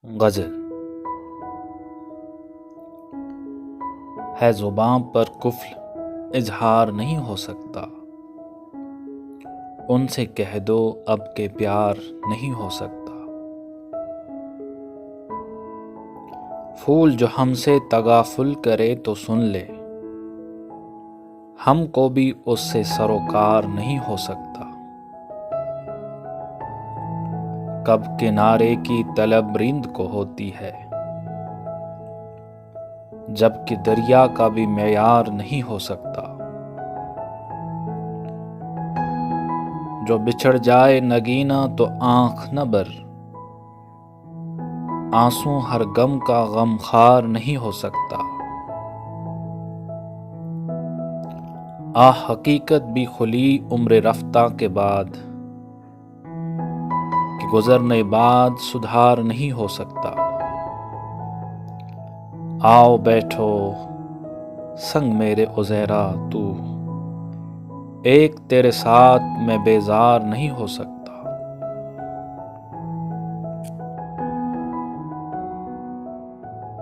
غزل ہے زباں پر قفل اظہار نہیں ہو سکتا، ان سے کہہ دو اب کہ پیار نہیں ہو سکتا۔ پھول جو ہم سے تغافل کرے تو سن لے، ہم کو بھی اس سے سروکار نہیں ہو سکتا۔ کب کنارے کی طلب رند کو ہوتی ہے، جبکہ دریا کا بھی معیار نہیں ہو سکتا۔ جو بچھڑ جائے نگینا تو آنکھ نہ بھر، آنسو ہر غم کا غمخوار نہیں ہو سکتا۔ حقیقت بھی کھلی عمر رفتہ کے بعد، کہ گزرنے بعد سدھار نہیں ہو سکتا۔ آؤ بیٹھو سنگ میرے عزیرا تو، ایک تیرے ساتھ میں بیزار نہیں ہو سکتا۔